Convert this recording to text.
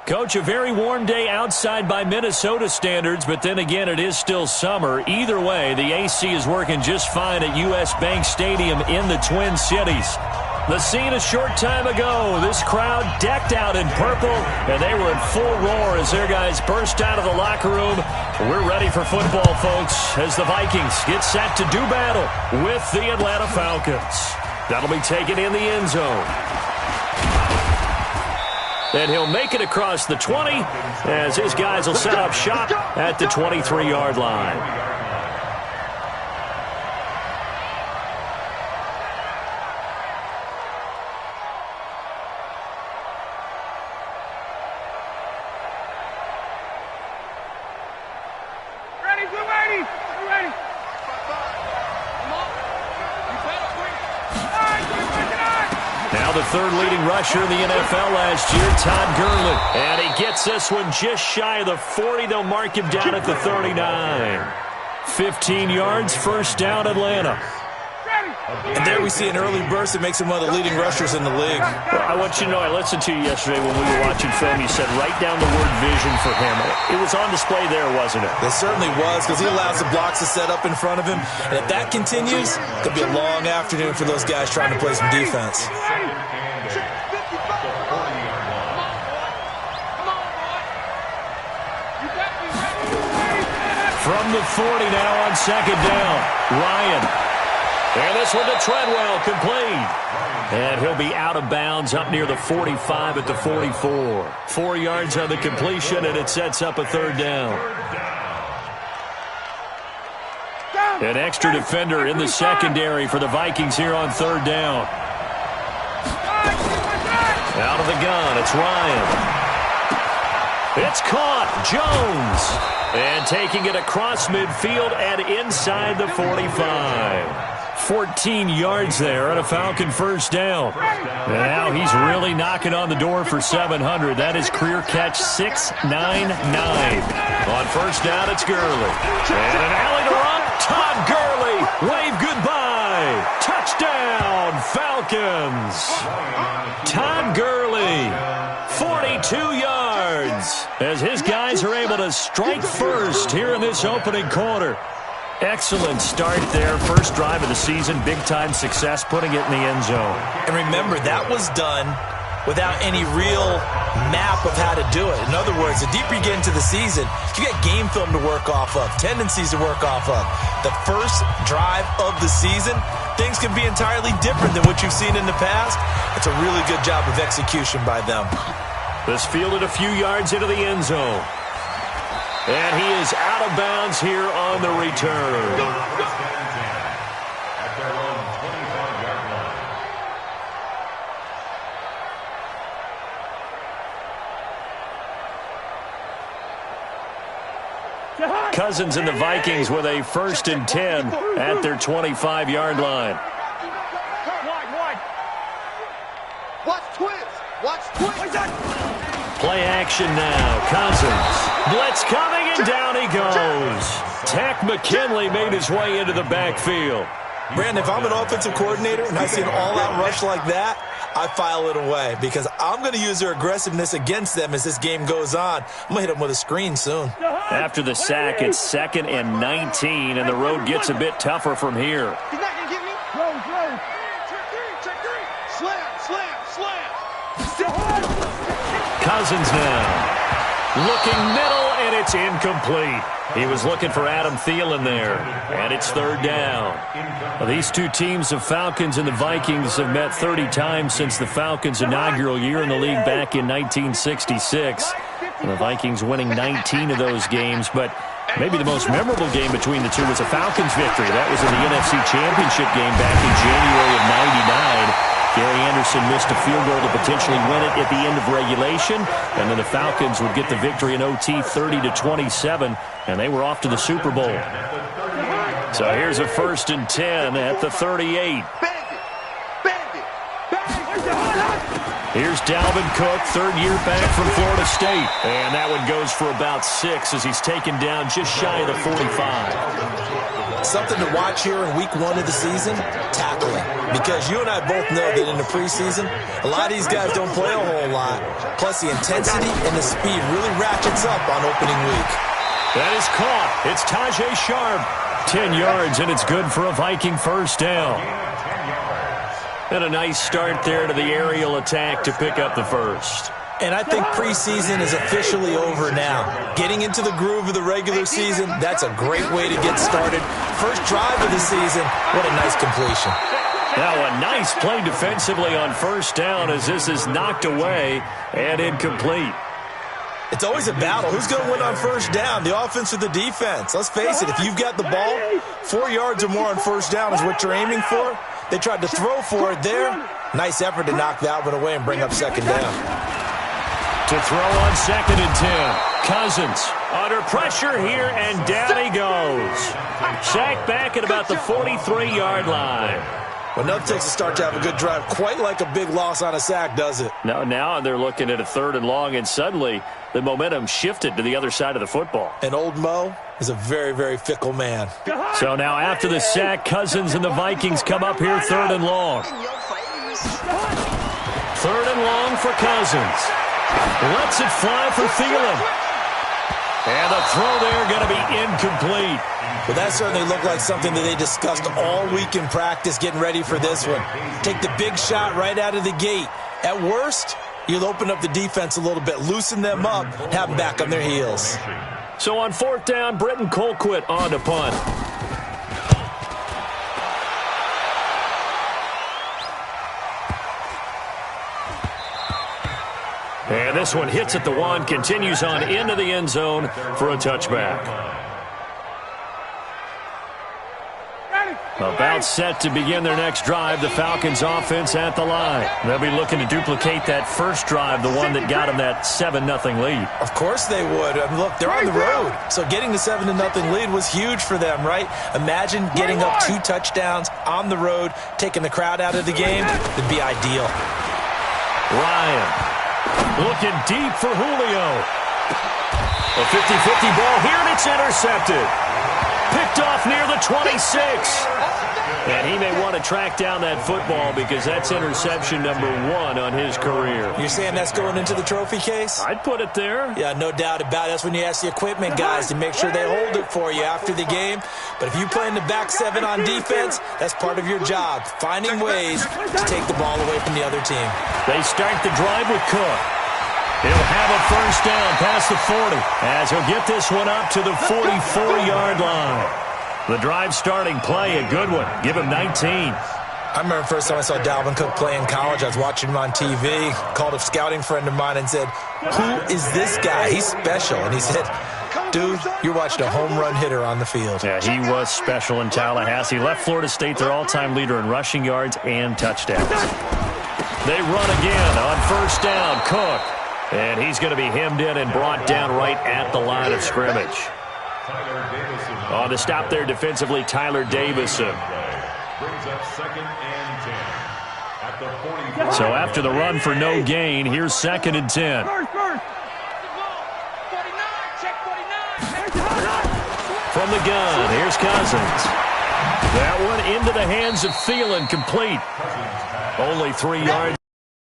Coach, a very warm day outside by Minnesota standards, but then again, it is still summer. Either way, the AC is working just fine at U.S. Bank Stadium in the Twin Cities. The scene a short time ago, this crowd decked out in purple, and they were in full roar as their guys burst out of the locker room. We're ready for football, folks, as the Vikings get set to do battle with the Atlanta Falcons. That'll be taken in the end zone. And he'll make it across the 20 as his guys will set up shop at the 23-yard line. The third leading rusher in the NFL last year, Todd Gurley. And he gets this one just shy of the 40. They'll mark him down at the 39. 15 yards, first down, Atlanta. And there we see an early burst that makes him one of the leading rushers in the league. Well, I want you to know, I listened to you yesterday when we were watching film. You said write down the word vision for him. It was on display there, wasn't it? It certainly was, because he allows the blocks to set up in front of him. And if that continues, it could be a long afternoon for those guys trying to play some defense. From the 40 now on second down, Ryan. And this one to Treadwell, complete. And he'll be out of bounds up near the 45 at the 44. 4 yards on the completion, and it sets up a third down. An extra defender in the secondary for the Vikings here on third down. Out of the gun, it's Ryan. It's caught, Jones. And taking it across midfield and inside the 45. 14 yards there on a Falcon first down. And now he's really knocking on the door for 700. That is career catch 699. On first down, it's Gurley. And an alley to run. Todd Gurley. Wave goodbye. Touchdown, Falcons. Todd Gurley. 42 yards. As his guys are able to strike first here in this opening quarter. Excellent start there. First drive of the season. Big-time success putting it in the end zone. And remember, that was done without any real map of how to do it. In other words, the deeper you get into the season, you get game film to work off of, tendencies to work off of. The first drive of the season, things can be entirely different than what you've seen in the past. It's a really good job of execution by them. This fielded a few yards into the end zone. And he is out of bounds here on the return. Cousins and the Vikings with a 1st and 10 at their 25-yard line. Watch twins. Play action now. Cousins. Blitz coming, and down he goes. Tack McKinley made his way into the backfield. Brandon, if I'm an offensive coordinator and I see an all-out rush like that, I file it away because I'm going to use their aggressiveness against them as this game goes on. I'm going to hit them with a screen soon. After the sack, it's 2nd and 19, and the road gets a bit tougher from here. He's not going to get me. Check three. Slam. Cousins now. Looking middle, and it's incomplete. He was looking for Adam Thielen there, and it's third down. Well, these two teams, the Falcons and the Vikings, have met 30 times since the Falcons' inaugural year in the league back in 1966. And the Vikings winning 19 of those games, but maybe the most memorable game between the two was a Falcons victory. That was in the NFC Championship game back in January of '99. Gary Anderson missed a field goal to potentially win it at the end of regulation, and then the Falcons would get the victory in OT 30-27, and they were off to the Super Bowl. So here's a 1st and 10 at the 38. Here's Dalvin Cook, third-year back from Florida State. And that one goes for about 6 as he's taken down just shy of the 45. Something to watch here in week 1 of the season, tackling. Because you and I both know that in the preseason, a lot of these guys don't play a whole lot. that. Plus, the intensity and the speed really ratchets up on opening week. That is caught. It's Tajay Sharp. 10 yards, and it's good for a Viking first down. And a nice start there to the aerial attack to pick up the first. And I think preseason is officially over now. Getting into the groove of the regular season, that's a great way to get started. First drive of the season, what a nice completion. Now a nice play defensively on first down as this is knocked away and incomplete. It's always a battle. Who's going to win on first down, the offense or the defense? Let's face it, if you've got the ball, 4 yards or more on first down is what you're aiming for. They tried to throw for it there. Nice effort to knock that one away and bring up second down. To throw on 2nd and 10. Cousins under pressure here, and down he goes. Sacked back at about the 43-yard line. Well, nothing takes a start to have a good drive quite like a big loss on a sack, does it? Now they're looking at a 3rd and long, and suddenly the momentum shifted to the other side of the football. And old Mo is a very, very fickle man. So now after the sack, Cousins and the Vikings come up here 3rd and long. 3rd and long for Cousins. Lets it fly for Thielen. And the throw there going to be incomplete. Well, that certainly looked like something that they discussed all week in practice getting ready for this one. Take the big shot right out of the gate. At worst, you'll open up the defense a little bit, loosen them up, have them back on their heels. So on 4th down, Britton Colquitt on to punt. And this one hits at the 1, continues on into the end zone for a touchback. About set to begin their next drive, the Falcons offense at the line. They'll be looking to duplicate that first drive, the one that got them that 7-0 lead. Of course they would. I mean, look, they're on the road. So getting the 7-0 lead was huge for them, right? Imagine getting up 2 touchdowns on the road, taking the crowd out of the game. It'd be ideal. Ryan looking deep for Julio. A 50-50 ball here, and it's intercepted. Picked off near the 26. And he may want to track down that football because that's interception number 1 on his career. You're saying that's going into the trophy case? I'd put it there. Yeah, no doubt about it. That's when you ask the equipment guys to make sure they hold it for you after the game. But if you play in the back 7 on defense, that's part of your job, finding ways to take the ball away from the other team. They start the drive with Cook. He'll have a first down past the 40 as he'll get this one up to the 44-yard line. The drive starting play, a good one. Give him 19. I remember the first time I saw Dalvin Cook play in college. I was watching him on TV, called a scouting friend of mine and said, "Who is this guy? He's special." And he said, "Dude, you're watching a home run hitter on the field." Yeah, he was special in Tallahassee. Left Florida State their all-time leader in rushing yards and touchdowns. They run again on first down. Cook. And he's going to be hemmed in and brought down right at the line of scrimmage. On the stop there defensively, Tyler Davison. So after the run for no gain, here's 2nd and 10. From the gun, here's Cousins. That one into the hands of Thielen, complete. Only 3 yards